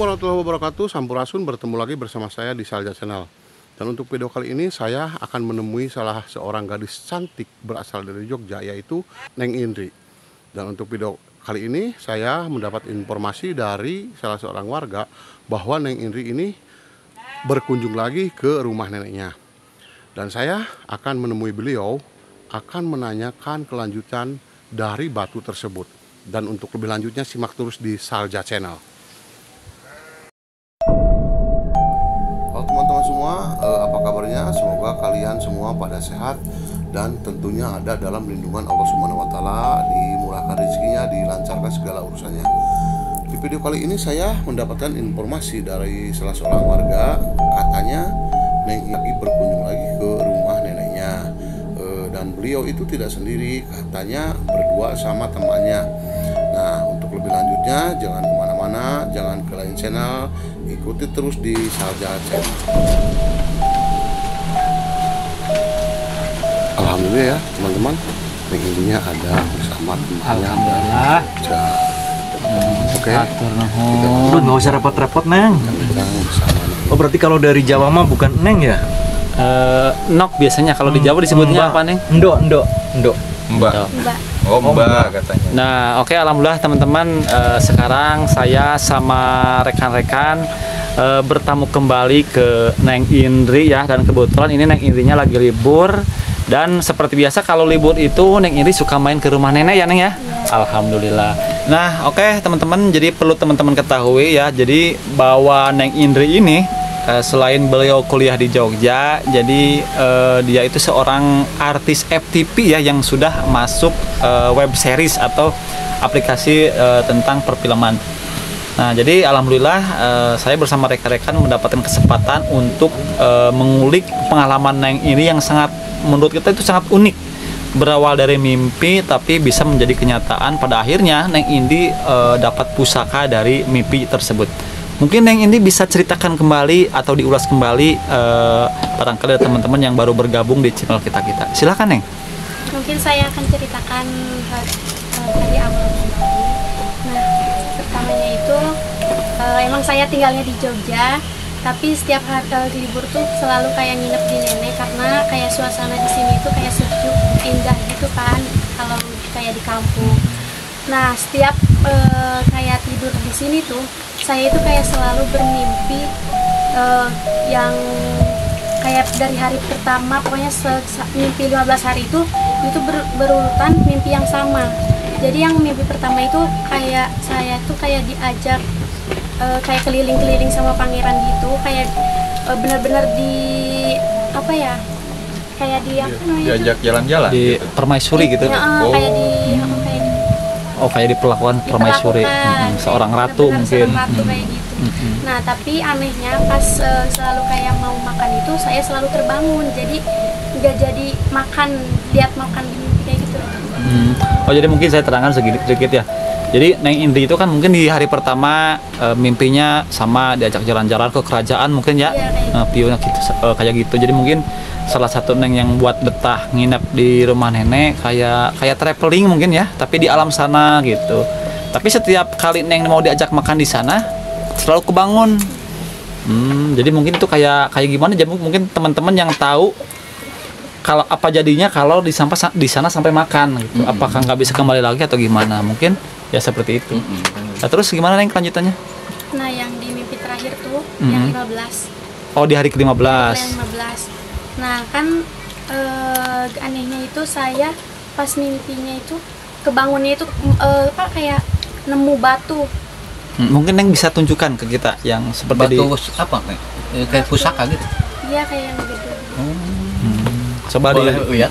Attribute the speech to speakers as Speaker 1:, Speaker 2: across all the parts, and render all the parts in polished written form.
Speaker 1: Assalamualaikum warahmatullahi wabarakatuh. Sampurasun, bertemu lagi bersama saya di Salja Channel. Dan untuk video kali ini saya akan menemui salah seorang gadis cantik berasal dari Jogja, yaitu Neng Indri. Dan untuk video kali ini saya mendapat informasi dari salah seorang warga bahwa Neng Indri ini berkunjung lagi ke rumah neneknya. Dan saya akan menemui beliau, akan menanyakan kelanjutan dari batu tersebut. Dan untuk lebih lanjutnya simak terus di Salja Channel. Halo teman-teman semua, apa kabarnya? Semoga kalian semua pada sehat dan tentunya ada dalam lindungan Allah Subhanahu wa taala, dimurahkan rezekinya, dilancarkan segala urusannya. Di video kali ini saya mendapatkan informasi dari salah seorang warga, katanya Neng lagi berkunjung lagi ke rumah neneknya. Dan beliau itu tidak sendiri, katanya berdua sama temannya. Nah, untuk lebih lanjutnya jangan kemana-mana, jangan ke lain channel, ikuti terus di Salja Channel. Alhamdulillah ya teman-teman, Neng Indrinya ada bersama temannya.
Speaker 2: Alhamdulillah.
Speaker 1: Oke.
Speaker 2: Udah nggak usah repot-repot, Neng. Oh, berarti kalau dari Jawa mah bukan Neng ya?
Speaker 3: Nok biasanya kalau di Jawa disebutnya apa, Neng?
Speaker 2: Ndok.
Speaker 4: Mbak. Oh, Mbak katanya.
Speaker 3: Nah, oke, alhamdulillah teman-teman, sekarang saya sama rekan-rekan bertamu kembali ke Neng Indri ya, dan kebetulan ini Neng Indrinya lagi libur. Dan seperti biasa kalau libur itu Neng Indri suka main ke rumah nenek ya, Neng ya? Alhamdulillah. Nah, oke teman-teman, jadi perlu teman-teman ketahui ya, jadi bahwa Neng Indri ini selain beliau kuliah di Jogja, jadi dia itu seorang artis FTV ya, yang sudah masuk web series atau aplikasi tentang perfilman. Nah, jadi alhamdulillah saya bersama rekan-rekan mendapatkan kesempatan untuk mengulik pengalaman Neng ini yang sangat, menurut kita itu sangat unik. Berawal dari mimpi tapi bisa menjadi kenyataan. Pada akhirnya Neng Indri dapat pusaka dari mimpi tersebut. Mungkin Neng Indri bisa ceritakan kembali atau diulas kembali barangkali ada teman-teman yang baru bergabung di channel kita. Silakan, Neng.
Speaker 5: Mungkin saya akan ceritakan dari awal kembali. Nah, pertamanya itu emang saya tinggalnya di Jogja, tapi setiap hari libur tuh selalu kayak nginep di nenek, karena kayak suasana di sini tuh kayak sejuk, indah gitu kan, kalau kayak di kampung. Nah, setiap kayak tidur di sini tuh, saya itu kayak selalu bermimpi yang kayak dari hari pertama, pokoknya mimpi 15 hari itu berurutan mimpi yang sama. Jadi yang mimpi pertama itu kayak saya tuh kayak diajak kayak keliling-keliling sama pangeran gitu, kayak benar-benar di apa ya, kayak di apa namanya,
Speaker 4: diajak jalan-jalan
Speaker 3: Di
Speaker 4: gitu.
Speaker 3: permaisuri gitu.
Speaker 5: kayak di
Speaker 3: Oh, kayak diperlakukan permaisuri, seorang ratu mungkin.
Speaker 5: Seorang ratu kayak gitu. Nah, tapi anehnya pas selalu kayak mau makan itu saya selalu terbangun, jadi nggak jadi makan, lihat makan di mimpi kayak gitu.
Speaker 3: Oh, jadi mungkin saya terangkan sedikit ya. Jadi Neng Indri itu kan mungkin di hari pertama mimpinya sama diajak jalan-jalan ke kerajaan mungkin ya, pionya gitu, kayak gitu. Jadi mungkin salah satu Neng yang buat betah nginep di rumah nenek, kayak traveling mungkin ya, tapi di alam sana gitu. Tapi setiap kali Neng mau diajak makan di sana selalu kebangun. Jadi mungkin itu kayak gimana? Jadi mungkin teman-teman yang tahu kalau apa jadinya kalau di sana sampai makan gitu. Apakah nggak bisa kembali lagi atau gimana? Mungkin ya seperti itu. Nah, terus gimana Neng kelanjutannya?
Speaker 5: Nah, yang di mimpi terakhir tuh yang 15.
Speaker 3: Oh, di hari ke-15.
Speaker 5: Yang 15. Nah, kan anehnya itu saya pas mimpinya itu kebangunnya itu kayak nemu batu.
Speaker 3: Mungkin Neng bisa tunjukkan ke kita yang seperti
Speaker 4: Batu apa, Neng? Kayak pusaka gitu.
Speaker 5: Iya, kayak yang gede.
Speaker 3: Coba
Speaker 4: lihat.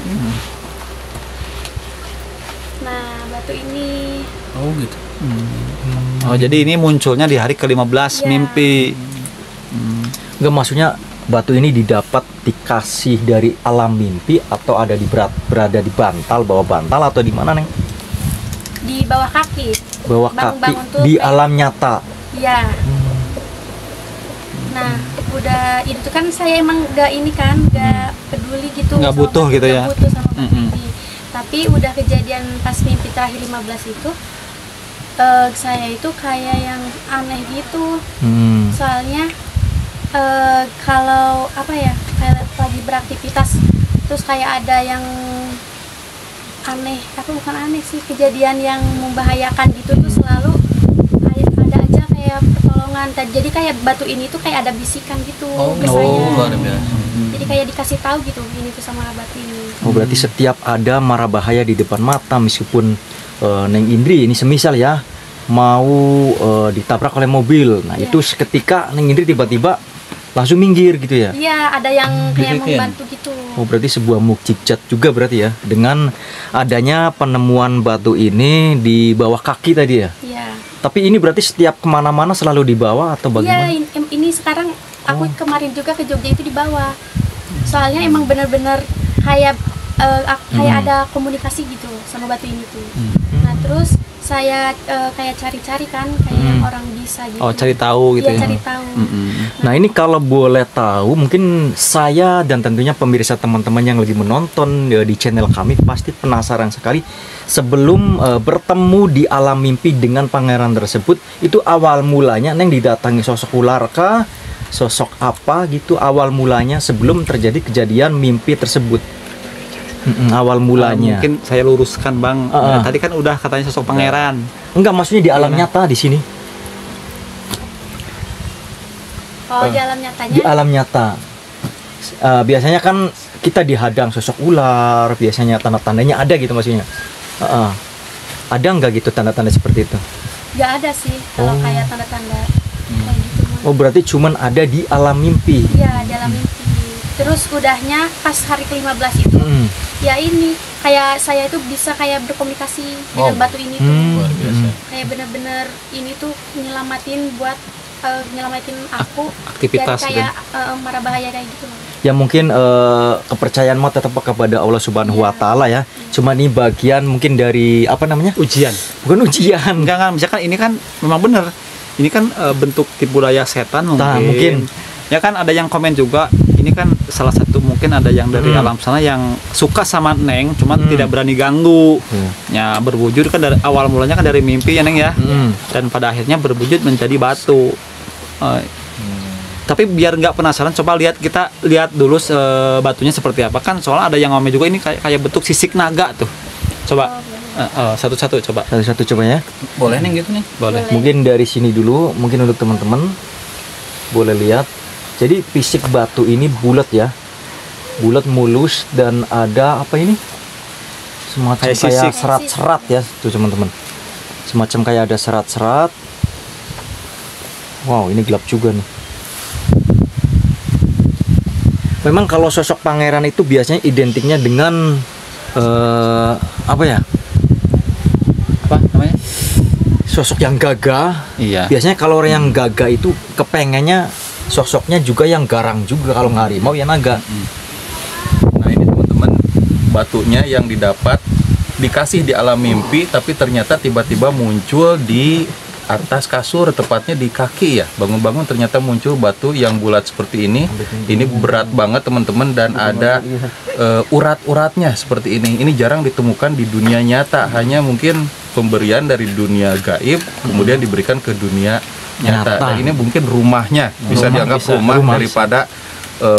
Speaker 5: Nah, batu ini.
Speaker 4: Oh, gitu.
Speaker 3: Oh, jadi ini munculnya di hari ke-15 mimpi.
Speaker 2: Enggak, maksudnya batu ini didapat dikasih dari alam mimpi atau ada berada di bantal, bawah bantal atau di mana, Neng?
Speaker 5: Di bawah kaki.
Speaker 2: Bawah kaki
Speaker 5: Bangun-bangun tuh
Speaker 2: di
Speaker 5: kayak-
Speaker 2: alam nyata.
Speaker 5: Iya. Nah, udah itu kan saya emang gak ini kan, gak peduli gitu,
Speaker 3: Nggak
Speaker 5: sama
Speaker 3: butuh gitu ya.
Speaker 5: nggak butuh sama mimpi. Tapi udah kejadian pas mimpi terakhir 15 itu saya itu kayak yang aneh gitu. Soalnya kalau apa ya, kayak lagi beraktivitas terus kayak ada yang aneh, apa bukan aneh sih, kejadian yang membahayakan gitu tuh selalu ada aja kayak pertolongan. Jadi kayak batu ini tuh kayak ada bisikan gitu ke saya.
Speaker 4: Luar biasa.
Speaker 5: Jadi kayak dikasih tahu gitu ini tuh sama batu ini.
Speaker 2: Oh, berarti setiap ada mara bahaya di depan mata, meskipun Neng Indri ini semisal ya mau ditabrak oleh mobil, nah itu seketika Neng Indri tiba-tiba langsung minggir gitu ya?
Speaker 5: Iya, ada yang kayak membantu gitu.
Speaker 2: Oh, berarti sebuah mukjizat juga berarti ya, dengan adanya penemuan batu ini di bawah kaki tadi ya?
Speaker 5: Iya.
Speaker 2: Tapi ini berarti setiap kemana-mana selalu dibawa atau bagaimana?
Speaker 5: Iya, ini sekarang aku kemarin juga ke Jogja itu dibawa. Soalnya emang bener-bener kayak kayak ada komunikasi gitu sama batu ini tuh. Nah terus saya kayak cari-cari kan, kayak yang orang bisa gitu.
Speaker 3: Oh, cari tahu gitu
Speaker 5: Iya,
Speaker 3: ya.
Speaker 5: cari tahu.
Speaker 2: Nah ini kalau boleh tahu, mungkin saya dan tentunya pemirsa teman-teman yang lagi menonton di channel kami pasti penasaran sekali. Sebelum bertemu di alam mimpi dengan pangeran tersebut, itu awal mulanya Neng didatangi sosok ular kah? Sosok apa gitu awal mulanya sebelum terjadi kejadian mimpi tersebut? Awal mulanya.
Speaker 3: Mungkin saya luruskan Bang. Tadi kan udah katanya sosok pangeran.
Speaker 2: Enggak, maksudnya di alam nyata di sini.
Speaker 5: Oh, di alam nyatanya.
Speaker 2: Di alam nyata. Biasanya kan kita dihadang sosok ular, biasanya tanda-tandanya ada gitu maksudnya. Ada nggak gitu tanda-tanda seperti itu?
Speaker 5: Nggak ada sih kalau kayak tanda-tanda kayak gitu.
Speaker 2: Oh, berarti cuman ada di alam mimpi.
Speaker 5: Iya, di alam mimpi. Terus udahnya pas hari ke-15 itu, ya ini kayak saya itu bisa kayak berkomunikasi dengan batu ini tuh.
Speaker 4: Luar biasa.
Speaker 5: Kayak bener-bener ini tuh nyelamatin buat nyelamatin aku
Speaker 3: Aktivitas
Speaker 5: dari kayak mara bahaya kayak gitu loh.
Speaker 2: Ya mungkin kepercayaan mau tetap kepada Allah Subhanahu wa taala ya. Cuma ini bagian mungkin dari apa namanya?
Speaker 3: Ujian.
Speaker 2: Bukan ujian.
Speaker 3: Enggak, misalkan ini kan memang benar. Ini kan bentuk tipu daya setan mungkin.
Speaker 2: Nah, mungkin.
Speaker 3: Ya kan ada yang komen juga, ini kan salah satu mungkin ada yang dari alam sana yang suka sama Neng, cuman tidak berani ganggu. Ya berwujud kan dari awal mulanya kan dari mimpi ya Neng ya. Dan pada akhirnya berwujud menjadi batu. Tapi biar nggak penasaran, coba kita lihat dulu batunya seperti apa kan. Soalnya ada yang ngomong juga ini kayak bentuk sisik naga tuh. Coba satu-satu coba.
Speaker 2: Satu-satu coba ya.
Speaker 4: Boleh nih gitu nih.
Speaker 3: Boleh.
Speaker 2: Mungkin dari sini dulu, mungkin untuk teman-teman boleh lihat. Jadi fisik batu ini bulat ya, bulat mulus dan ada apa ini? Semacam kayak serat-serat ya, tuh teman-teman. Semacam kayak ada serat-serat. Wow, ini gelap juga nih. Memang kalau sosok pangeran itu biasanya identiknya dengan apa ya?
Speaker 3: Apa namanya?
Speaker 2: Sosok yang gagah.
Speaker 3: Iya.
Speaker 2: Biasanya kalau orang yang gagah itu kepengennya sosoknya juga yang garang juga, kalau nggak harimau ya naga.
Speaker 4: Nah ini teman-teman, batunya yang didapat dikasih di alam mimpi, tapi ternyata tiba-tiba muncul di atas kasur, tepatnya di kaki ya. Bangun-bangun ternyata muncul batu yang bulat seperti ini. Ini berat banget teman-teman, dan ada urat-uratnya seperti ini. Ini jarang ditemukan di dunia nyata, hanya mungkin pemberian dari dunia gaib kemudian diberikan ke dunia nyata. Nah, ini mungkin rumahnya bisa dianggap rumah daripada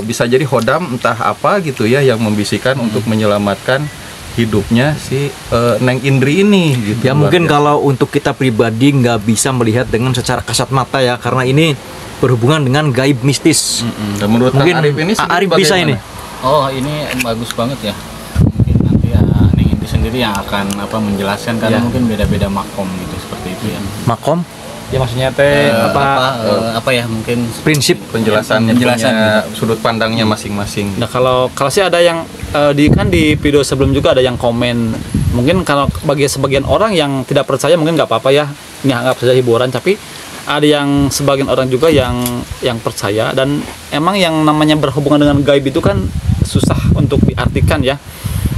Speaker 4: bisa jadi hodam entah apa gitu ya, yang membisikkan untuk menyelamatkan hidupnya si Neng Indri ini gitu.
Speaker 2: Ya mungkin kalau untuk kita pribadi nggak bisa melihat dengan secara kasat mata ya, karena ini berhubungan dengan gaib mistis.
Speaker 4: Dan menurut
Speaker 2: Mungkin
Speaker 4: Kang Arif ini
Speaker 2: Arif bisa ini.
Speaker 6: Oh, ini bagus banget ya. Mungkin nanti ya Neng Indri sendiri yang akan menjelaskan, karena mungkin beda-beda makom gitu, seperti itu ya.
Speaker 2: Makom?
Speaker 3: Ya maksudnya teh
Speaker 6: apa ya, mungkin
Speaker 2: Prinsip
Speaker 4: penjelasannya
Speaker 6: Penjelasan
Speaker 4: punya sudut pandangnya masing-masing.
Speaker 3: Nah kalau sih ada yang di video sebelum juga ada yang komen, mungkin kalau bagi sebagian orang yang tidak percaya mungkin nggak apa-apa ya, ini anggap saja hiburan. Tapi ada yang sebagian orang juga yang percaya, dan emang yang namanya berhubungan dengan gaib itu kan susah untuk diartikan ya.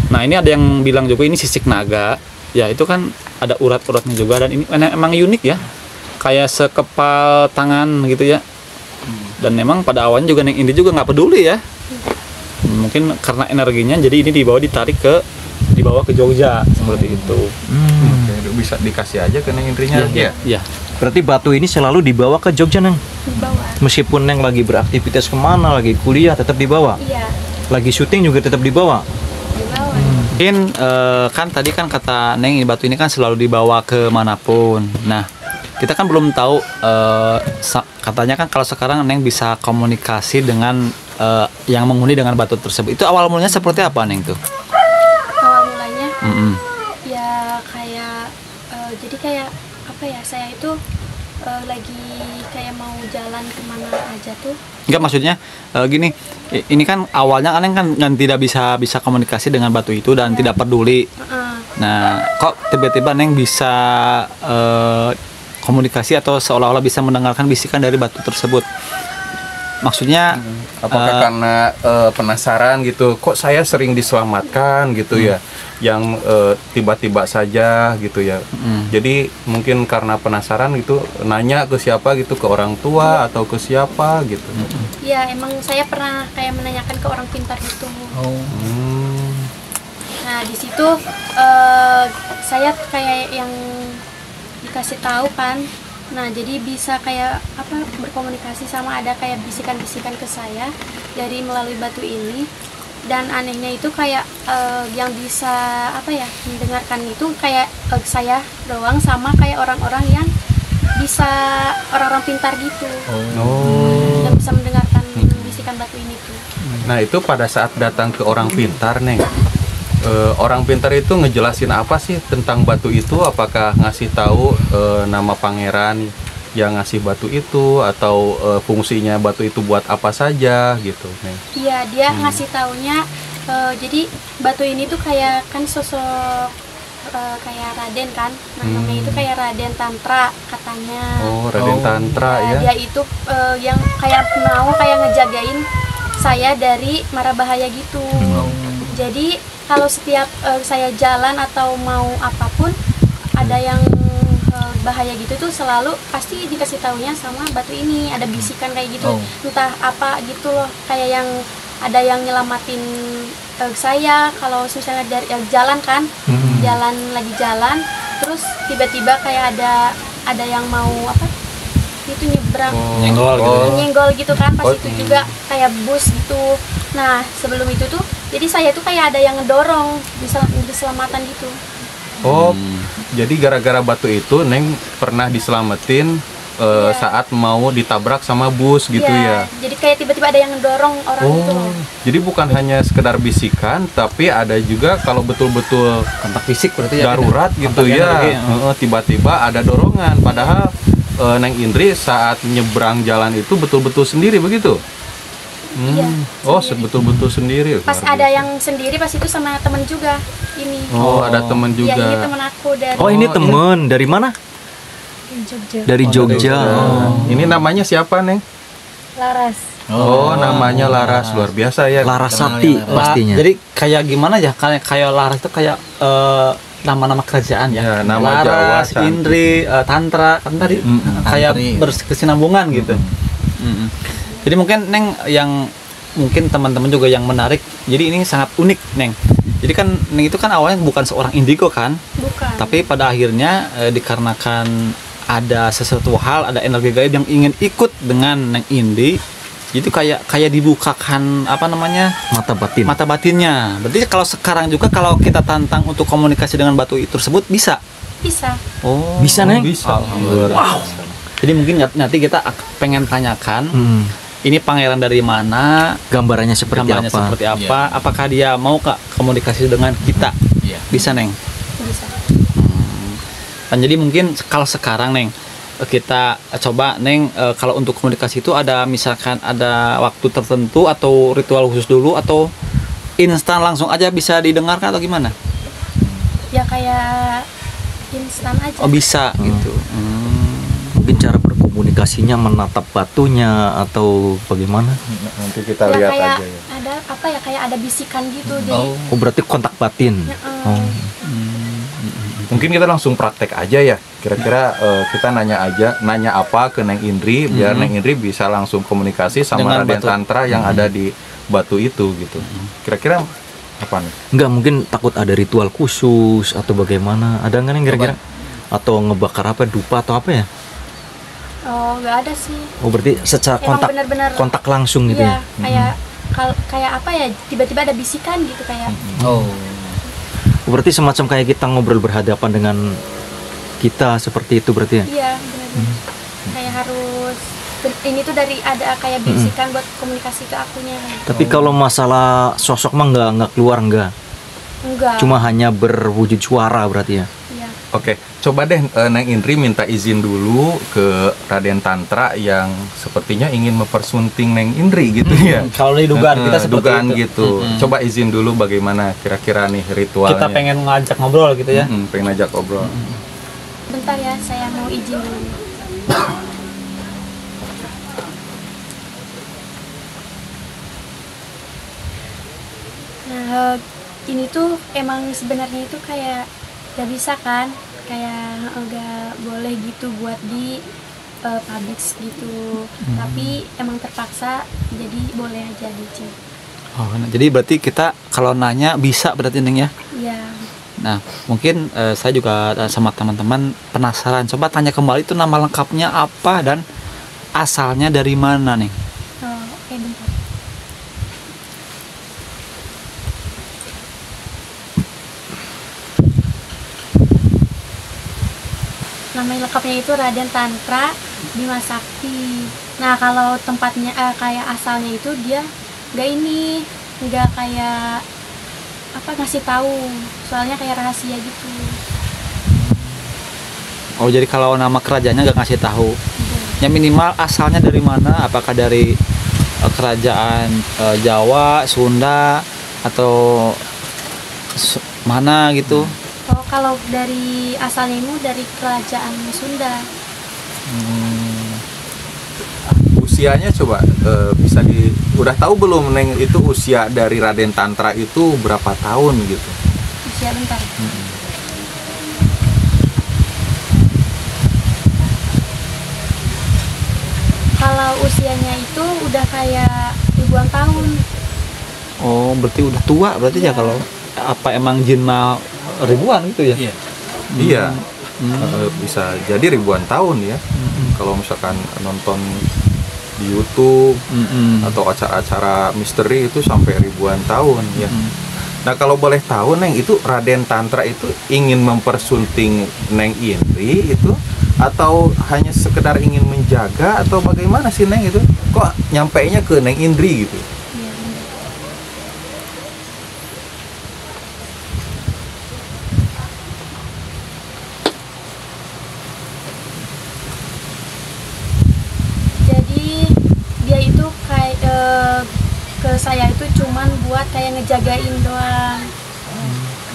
Speaker 3: Nah ini ada yang bilang juga ini sisik naga, ya itu kan ada urat-uratnya juga, dan ini emang unik ya, kayak sekepal tangan gitu ya. Dan memang pada awalnya juga Neng Indri juga nggak peduli ya, mungkin karena energinya jadi ini dibawa ke Jogja seperti itu.
Speaker 4: bisa dikasih aja ke Neng Indrinya ya.
Speaker 3: Iya.
Speaker 2: Berarti batu ini selalu dibawa ke Jogja, Neng?
Speaker 5: di bawah.
Speaker 2: Meskipun Neng lagi beraktivitas kemana, lagi kuliah, tetap dibawa?
Speaker 5: Iya,
Speaker 2: Lagi syuting juga tetap dibawa?
Speaker 5: di bawah.
Speaker 3: Mungkin kan tadi kan kata Neng ini batu ini kan selalu dibawa ke manapun. Nah, kita kan belum tahu katanya kan kalau sekarang Neng bisa komunikasi dengan yang menghuni dengan batu tersebut. Itu awal mulanya seperti apa Neng tuh?
Speaker 5: Awal mulanya
Speaker 3: Mm-mm.
Speaker 5: ya kayak jadi kayak apa ya, saya itu lagi kayak mau jalan kemana aja tuh.
Speaker 3: Enggak, maksudnya gini, ini kan awalnya Neng kan tidak bisa komunikasi dengan batu itu dan tidak peduli.
Speaker 5: Heeh.
Speaker 3: Nah, kok tiba-tiba Neng bisa komunikasi atau seolah-olah bisa mendengarkan bisikan dari batu tersebut? Maksudnya
Speaker 4: Apakah karena penasaran gitu, kok saya sering diselamatkan gitu ya, yang tiba-tiba saja gitu ya. Jadi mungkin karena penasaran gitu, nanya ke siapa gitu, ke orang tua atau ke siapa gitu.
Speaker 5: Ya emang saya pernah kayak menanyakan ke orang pintar gitu. Nah di situ saya kayak yang dikasih tahu kan. Nah jadi bisa kayak apa, berkomunikasi sama, ada kayak bisikan-bisikan ke saya dari melalui batu ini. Dan anehnya itu kayak yang bisa apa ya, mendengarkan itu kayak saya doang, sama kayak orang-orang yang bisa, orang-orang pintar gitu. Yang bisa mendengarkan bisikan batu ini tuh.
Speaker 4: Nah itu pada saat datang ke orang pintar Neng, orang pintar itu ngejelasin apa sih tentang batu itu? Apakah ngasih tahu nama pangeran yang ngasih batu itu, atau fungsinya batu itu buat apa saja gitu Neng?
Speaker 5: Iya, dia ngasih taunya jadi batu ini tuh kayak kan sosok kayak Raden kan. Nah, namanya itu kayak Raden Tantra katanya.
Speaker 4: Oh, Raden Tantra ya.
Speaker 5: Dia itu yang kayak mau kayak ngejagain saya dari mara bahaya gitu. Jadi kalau setiap saya jalan atau mau apapun ada yang bahaya gitu tuh selalu pasti dikasih taunya sama batu ini, ada bisikan kayak gitu. Entah apa gitu loh, kayak yang ada yang nyelamatin saya kalau misalnya dari jalan kan, lagi jalan terus tiba-tiba kayak ada yang mau apa itu nyebrang, nyenggol gitu kan, pas itu juga kayak bus gitu. Nah sebelum itu tuh jadi saya tuh kayak ada yang ngedorong diselamatan gitu.
Speaker 4: Oh, jadi gara-gara batu itu Neng pernah diselamatin saat mau ditabrak sama bus gitu ya.
Speaker 5: Jadi kayak tiba-tiba ada yang ngedorong orang itu loh.
Speaker 4: Jadi bukan hanya sekedar bisikan, tapi ada juga kalau betul-betul
Speaker 3: kontak fisik berarti ya.
Speaker 4: darurat gitu ya. Tiba-tiba ada dorongan, padahal Neng Indri saat nyebrang jalan itu betul-betul sendiri begitu.
Speaker 5: Iya,
Speaker 4: Oh,
Speaker 5: sendiri.
Speaker 4: betul-betul sendiri.
Speaker 5: Pas
Speaker 4: Luar
Speaker 5: ada
Speaker 4: biasa.
Speaker 5: yang sendiri pas itu sama temen juga ini.
Speaker 4: Oh, ada teman
Speaker 5: Iya, ini
Speaker 4: juga.
Speaker 5: temen aku dari
Speaker 2: Oh, ini temen dari mana?
Speaker 5: Jogja.
Speaker 2: Dari Jogja.
Speaker 4: Ini namanya siapa, Neng?
Speaker 5: Laras.
Speaker 4: Oh, namanya Laras. Luar biasa ya.
Speaker 2: Larasati pastinya.
Speaker 3: Jadi kayak gimana ya? Kayak Laras itu kayak nama-nama kerajaan ya.
Speaker 4: Ya, nama Jawa,
Speaker 3: Laras,
Speaker 4: cantik.
Speaker 3: Indri, Tantra, kan tadi kayak berkesinambungan gitu. Jadi mungkin Neng yang mungkin teman-teman juga yang menarik. Jadi ini sangat unik, Neng. Jadi kan Neng itu kan awalnya bukan seorang indigo kan,
Speaker 5: Bukan.
Speaker 3: tapi pada akhirnya dikarenakan ada sesuatu hal, ada energi gaib yang ingin ikut dengan Neng Indi. Jadi kayak dibukakan apa namanya
Speaker 2: Mata batin.
Speaker 3: mata batinnya. Berarti kalau sekarang juga kalau kita tantang untuk komunikasi dengan batu itu tersebut bisa.
Speaker 5: Bisa.
Speaker 3: Oh,
Speaker 2: Bisa, Neng?
Speaker 4: Bisa.
Speaker 3: Wow. Jadi mungkin nanti kita pengen tanyakan ini pangeran dari mana,
Speaker 2: Gambarannya seperti
Speaker 3: gambarnya
Speaker 2: apa?
Speaker 3: seperti apa, apakah dia mau Kak komunikasi dengan kita?
Speaker 6: Iya.
Speaker 3: Bisa, Neng.
Speaker 5: Bisa.
Speaker 3: Dan jadi mungkin kalau sekarang Neng kita coba Neng kalau untuk komunikasi itu ada misalkan ada waktu tertentu atau ritual khusus dulu atau instan langsung aja bisa didengarkan atau gimana?
Speaker 5: Ya kayak instan aja.
Speaker 3: Oh bisa gitu.
Speaker 2: Mungkin cara berkomunikasinya menatap batunya atau bagaimana?
Speaker 4: Nanti kita
Speaker 5: Ya
Speaker 4: lihat
Speaker 5: kayak
Speaker 4: aja ya.
Speaker 5: ada apa ya, kayak ada bisikan gitu. Jadi
Speaker 2: Oh, berarti kontak batin. Oh.
Speaker 4: Mungkin kita langsung praktek aja ya. Kira-kira kita nanya apa ke Neng Indri biar Neng Indri bisa langsung komunikasi sama
Speaker 3: Dengan
Speaker 4: Raden
Speaker 3: batu.
Speaker 4: Tantra yang ada di batu itu gitu. Kira-kira apa nih?
Speaker 2: Enggak, mungkin takut ada ritual khusus atau bagaimana? Ada nggak nih kira-kira? atau ngebakar apa dupa atau apa ya?
Speaker 5: Oh, nggak ada sih.
Speaker 2: Oh berarti secara
Speaker 5: Emang
Speaker 2: kontak
Speaker 5: benar-benar-
Speaker 2: kontak langsung gitu
Speaker 5: Iya,
Speaker 2: ya?
Speaker 5: kayak apa ya? Tiba-tiba ada bisikan gitu kayak.
Speaker 6: Oh.
Speaker 2: Berarti semacam kayak kita ngobrol berhadapan dengan kita seperti itu berarti ya?
Speaker 5: Iya, benar-benar. Kayak harus ini tuh dari ada kayak bisikan buat komunikasi ke akunya.
Speaker 2: Tapi kalau masalah sosok mah nggak keluar nggak?
Speaker 5: Enggak.
Speaker 2: Cuma hanya berwujud suara berarti ya?
Speaker 5: Iya.
Speaker 4: Oke, coba deh Neng Indri minta izin dulu ke Raden Tantra yang sepertinya ingin mempersunting Neng Indri gitu ya.
Speaker 3: Kalau di dugaan kita seperti
Speaker 4: dugaan
Speaker 3: itu.
Speaker 4: gitu. Coba izin dulu bagaimana kira-kira nih ritualnya.
Speaker 3: Kita pengen ngajak ngobrol gitu ya.
Speaker 4: Pengen ajak ngobrol.
Speaker 5: Bentar ya, saya mau izin dulu. Nah, ini tuh emang sebenarnya itu kayak gak bisa kan, kayak gak boleh gitu buat di publish gitu. Tapi emang terpaksa, jadi boleh aja di.
Speaker 3: Oh, nah, jadi berarti kita kalau nanya bisa berarti Neng ya.
Speaker 5: Iya.
Speaker 3: Nah, mungkin saya juga sama teman-teman penasaran. Coba tanya kembali itu nama lengkapnya apa dan asalnya dari mana nih?
Speaker 5: Oh, oke, bentar. Nama lengkapnya itu Raden Tantra Bima Sakti. Nah, kalau tempatnya kayak asalnya itu dia nggak kayak apa ngasih tahu, soalnya kayak rahasia gitu.
Speaker 3: Oh, jadi kalau nama kerajaannya nggak ngasih tahu. Ya minimal asalnya dari mana? Apakah dari kerajaan Jawa, Sunda atau mana gitu?
Speaker 5: Oh, kalau dari asalnya itu dari kerajaan Sunda.
Speaker 4: Usianya coba udah tahu belum Neng itu usia dari Raden Tantra itu berapa tahun gitu?
Speaker 5: Usia bentar. Kalau usianya itu udah kayak ribuan tahun.
Speaker 3: Oh, berarti udah tua berarti ya
Speaker 5: Iya.
Speaker 3: kalau apa emang jinma ribuan gitu ya?
Speaker 6: Iya.
Speaker 4: Iya. Bisa jadi ribuan tahun ya. Kalau misalkan nonton di YouTube atau acara-acara misteri itu sampai ribuan tahun ya. Nah, kalau boleh tahu Neng, itu Raden Tantra itu ingin mempersunting Neng Indri itu atau hanya sekedar ingin menjaga atau bagaimana sih Neng itu? Kok nyampainya ke Neng Indri gitu?
Speaker 5: Iya, bener. Jadi dia itu kayak ke saya itu cuman buat kayak ngejagain doang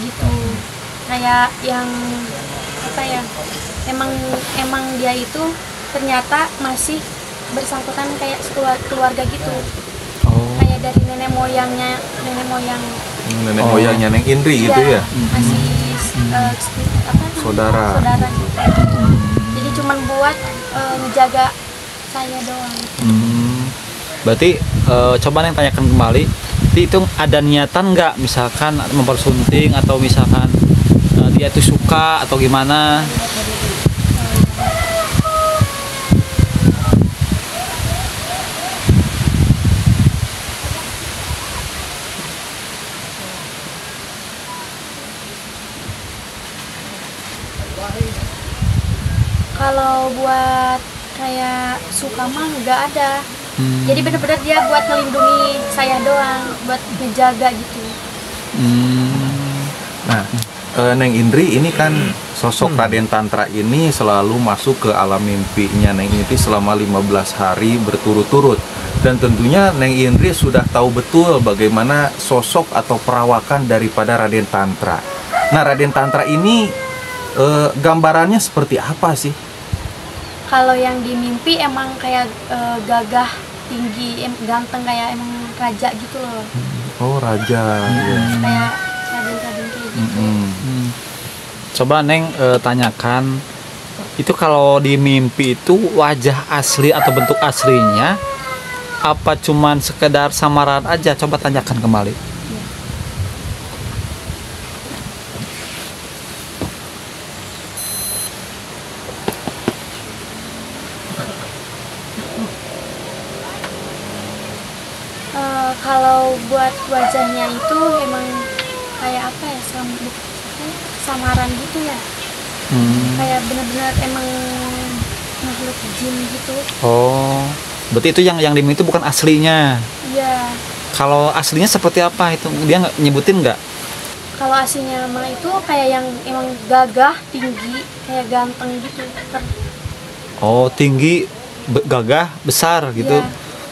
Speaker 5: gitu, kayak yang apa ya, emang dia itu ternyata masih bersangkutan kayak keluarga gitu, kayak dari nenek moyang
Speaker 4: Nenek moyangnya Neng Indri gitu ya?
Speaker 5: masih apa namanya,
Speaker 4: Saudara.
Speaker 5: gitu. Jadi cuman buat ngejaga saya doang.
Speaker 3: Berarti coba Neng tanyakan kembali. Itu ada niatan nggak misalkan mempersunting atau misalkan dia itu suka atau gimana?
Speaker 5: Kalau buat kayak suka mah nggak ada. Jadi bener-bener dia buat ngelindungi saya doang, buat ngejaga gitu.
Speaker 4: Nah, Neng Indri ini kan sosok Raden Tantra ini selalu masuk ke alam mimpinya Neng Indri selama 15 hari berturut-turut. Dan tentunya Neng Indri sudah tahu betul bagaimana sosok atau perawakan daripada Raden Tantra. Nah, Raden Tantra ini gambarannya seperti apa sih?
Speaker 5: Kalau yang di mimpi emang kayak gagah, tinggi, ganteng, kayak emang raja gitu loh.
Speaker 4: Oh, raja.
Speaker 5: Kayak raden-raden kayak gitu.
Speaker 3: Coba Neng tanyakan itu kalau di mimpi itu wajah asli atau bentuk aslinya apa cuman sekedar samaran aja? Coba tanyakan kembali.
Speaker 5: Kalau buat wajahnya itu emang kayak apa ya, samaran gitu ya, kayak benar-benar emang makhluk jin gitu.
Speaker 3: Oh, berarti itu yang di itu bukan aslinya.
Speaker 5: Iya.
Speaker 3: Kalau aslinya seperti apa itu? Dia nggak nyebutin nggak?
Speaker 5: Kalau aslinya mah itu kayak yang emang gagah, tinggi, kayak ganteng gitu.
Speaker 3: Oh, tinggi, gagah, besar gitu.
Speaker 5: Iya,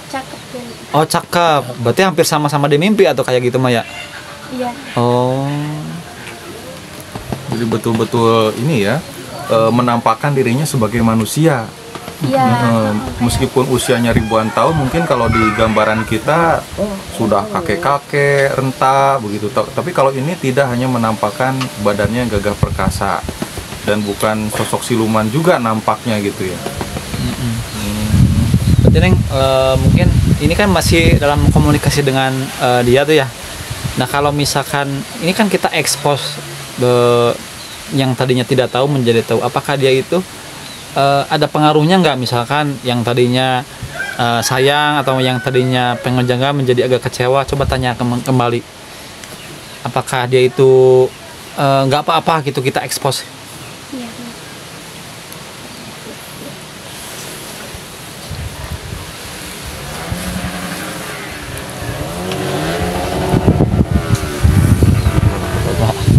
Speaker 5: cakep gitu.
Speaker 3: Oh, cakep. Berarti hampir sama-sama di mimpi atau kayak gitu Maya?
Speaker 5: Iya.
Speaker 3: Oh.
Speaker 4: Jadi betul-betul ini ya, menampakkan dirinya sebagai manusia.
Speaker 5: Iya.
Speaker 4: Meskipun usianya ribuan tahun, mungkin kalau di gambaran kita sudah kakek-kakek, renta begitu. Tapi kalau ini tidak, hanya menampakkan badannya yang gagah perkasa dan bukan sosok siluman juga nampaknya gitu ya.
Speaker 3: Berarti Neng, mungkin ini kan masih dalam komunikasi dengan dia tuh ya. Nah kalau misalkan ini kan kita expose yang tadinya tidak tahu menjadi tahu, apakah dia itu ada pengaruhnya nggak, misalkan yang tadinya sayang atau yang tadinya pengen jaga menjadi agak kecewa? Coba tanya kembali, apakah dia itu nggak apa-apa gitu kita expose?
Speaker 5: Iya.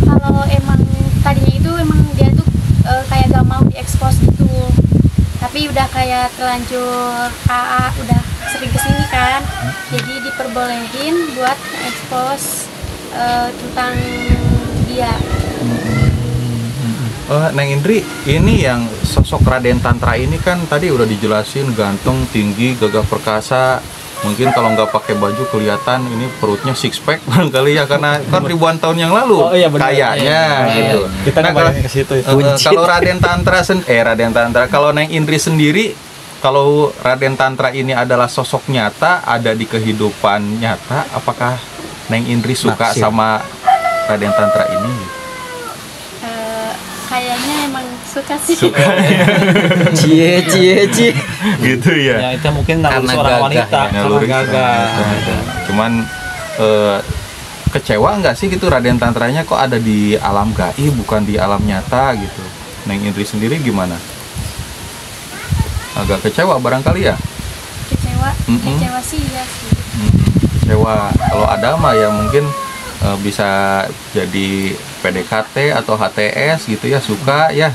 Speaker 5: Kalau emang tadinya itu emang dia tuh kayak gak mau diekspos gitu, tapi udah kayak terlanjur udah sering kesini kan, jadi diperbolehin buat ekspos tentang dia.
Speaker 4: Neng Indri, ini yang sosok Raden Tantra ini kan tadi udah dijelasin ganteng, tinggi, gagah perkasa. Mungkin kalau nggak pakai baju kelihatan ini perutnya six pack barangkali ya, karena kan ribuan tahun yang lalu.
Speaker 3: Oh, iya, benar.
Speaker 4: Kayaknya gitu.
Speaker 3: Kita
Speaker 4: kalau
Speaker 3: ke situ.
Speaker 4: kalau Raden Tantra kalau Neng Indri sendiri, kalau Raden Tantra ini adalah sosok nyata, ada di kehidupan nyata, apakah Neng Indri suka
Speaker 3: Naksir
Speaker 4: sama Raden Tantra ini?
Speaker 5: Kayaknya emang suka sih.
Speaker 3: Cie.
Speaker 4: Gitu ya.
Speaker 3: Ya itu mungkin naluri
Speaker 6: Karena
Speaker 3: seorang
Speaker 6: gagah,
Speaker 3: wanita,
Speaker 6: ya.
Speaker 3: karena
Speaker 4: Naluri
Speaker 3: gagah.
Speaker 4: Cuman kecewa nggak sih gitu Raden Tantranya kok ada di alam gaib bukan di alam nyata gitu? Neng Indri sendiri gimana? Agak kecewa barangkali ya?
Speaker 5: Kecewa sih ya sih.
Speaker 4: Kecewa. Kalau ada mah ya mungkin bisa jadi PDKT atau HTS gitu ya, suka ya.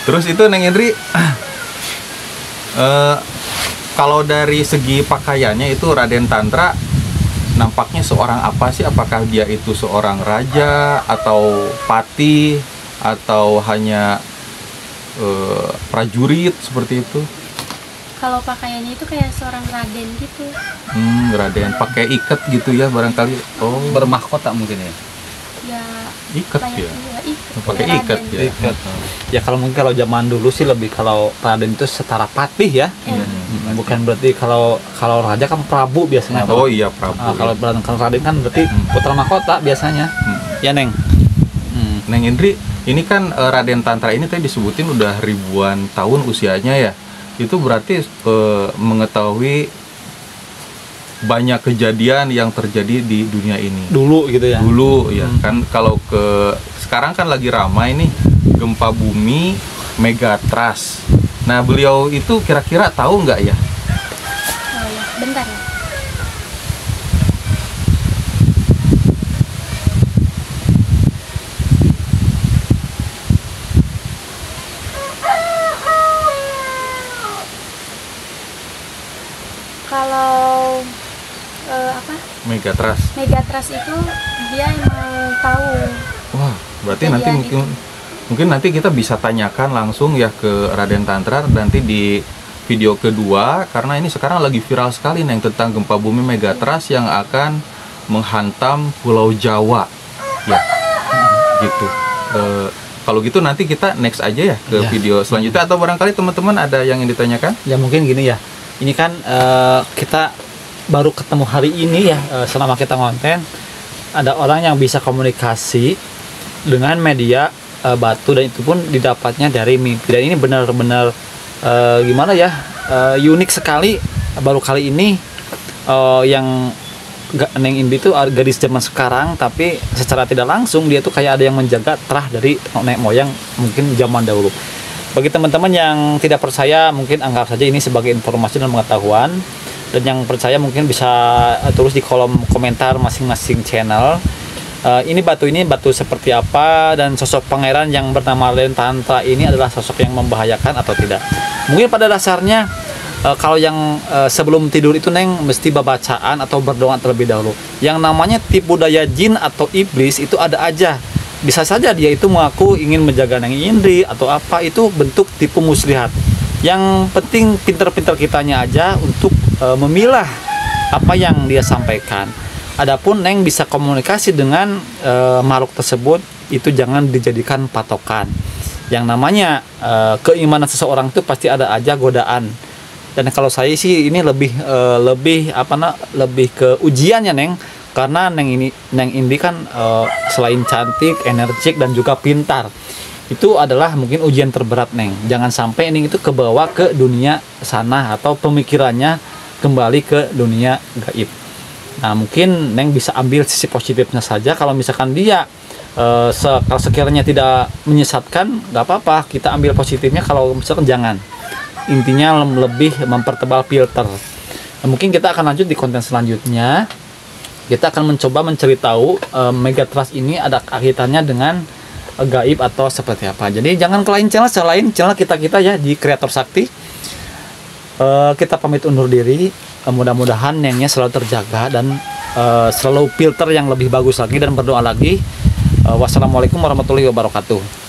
Speaker 4: Terus itu Neng Indri, kalau dari segi pakaiannya itu Raden Tantra nampaknya seorang apa sih? Apakah dia itu seorang raja atau patih atau hanya prajurit seperti itu?
Speaker 5: Kalau pakaiannya itu kayak seorang raden gitu.
Speaker 4: Raden pakai ikat gitu ya barangkali. Oh,
Speaker 6: Bermahkota mungkin ya.
Speaker 5: Ya
Speaker 4: ikat
Speaker 5: kayak
Speaker 4: ya.
Speaker 5: ikat.
Speaker 4: Pakai
Speaker 5: kayak
Speaker 4: ikat
Speaker 5: raden.
Speaker 4: ya.
Speaker 3: Ikat. Ya kalau mungkin kalau zaman dulu sih lebih, kalau Raden itu setara patih ya.
Speaker 5: Iya.
Speaker 3: Bukan berarti kalau raja kan prabu biasanya.
Speaker 4: Oh iya, Prabu.
Speaker 3: Kalau Raden kan berarti putra mahkota biasanya. Ya Neng.
Speaker 4: Neng Indri, ini kan Raden Tantra ini tadi disebutin udah ribuan tahun usianya ya. Itu berarti mengetahui banyak kejadian yang terjadi di dunia ini.
Speaker 3: Dulu gitu ya.
Speaker 4: Dulu ya kan, kalau sekarang kan lagi ramai nih gempa bumi Megatrust. Nah, beliau itu kira-kira tahu nggak ya?
Speaker 5: Oh ya, bentar ya. Kalau Megatrust itu dia emang tahu.
Speaker 4: Wah, berarti
Speaker 5: Kejadian
Speaker 4: nanti mungkin nanti kita bisa tanyakan langsung ya ke Raden Tantra nanti di video kedua, karena ini sekarang lagi viral sekali nih tentang gempa bumi Megatrust yang akan menghantam Pulau Jawa. Ya, gitu. Kalau gitu nanti kita next aja ya ke video selanjutnya, atau barangkali teman-teman ada yang ingin ditanyakan?
Speaker 3: Ya mungkin gini ya. Ini kan kita baru ketemu hari ini ya, selama kita ngonten ada orang yang bisa komunikasi dengan media batu, dan itu pun didapatnya dari mimpi. Dan ini benar-benar gimana ya, unik sekali, baru kali ini yang Neng Indi itu gadis zaman sekarang, tapi secara tidak langsung dia tuh kayak ada yang menjaga terah dari nenek moyang mungkin zaman dahulu. Bagi teman-teman yang tidak percaya, mungkin anggap saja ini sebagai informasi dan pengetahuan. Dan yang percaya mungkin bisa tulis di kolom komentar masing-masing channel. Ini batu seperti apa, dan sosok pangeran yang bernama Raden Tantra ini adalah sosok yang membahayakan atau tidak. Mungkin pada dasarnya kalau yang sebelum tidur itu Neng mesti bacaan atau berdoa terlebih dahulu. Yang namanya tipu daya jin atau iblis itu ada aja. Bisa saja dia itu mengaku ingin menjaga Neng Indri atau apa, itu bentuk tipu muslihat. Yang penting pinter-pinter kitanya aja untuk memilah apa yang dia sampaikan. Adapun Neng bisa komunikasi dengan makhluk tersebut, itu jangan dijadikan patokan. Yang namanya keimanan seseorang itu pasti ada aja godaan. Dan kalau saya sih ini lebih ke ujiannya Neng, karena Neng Indi kan selain cantik, energik dan juga pintar. Itu adalah mungkin ujian terberat Neng. Jangan sampai Neng itu kebawa ke dunia sana atau pemikirannya kembali ke dunia gaib. Nah, mungkin Neng bisa ambil sisi positifnya saja. Kalau misalkan dia kalau sekiranya tidak menyesatkan, nggak apa-apa, kita ambil positifnya. Kalau misalkan jangan. Intinya lebih mempertebal filter. Nah, mungkin kita akan lanjut di konten selanjutnya. Kita akan mencoba mencari tahu Megatrust ini ada kaitannya dengan gaib atau seperti apa. Jadi jangan ke lain channel selain channel kita ya di Kreator Sakti. Kita pamit undur diri. Mudah-mudahan Nengnya selalu terjaga dan selalu filter yang lebih bagus lagi, dan berdoa lagi. Wassalamualaikum warahmatullahi wabarakatuh.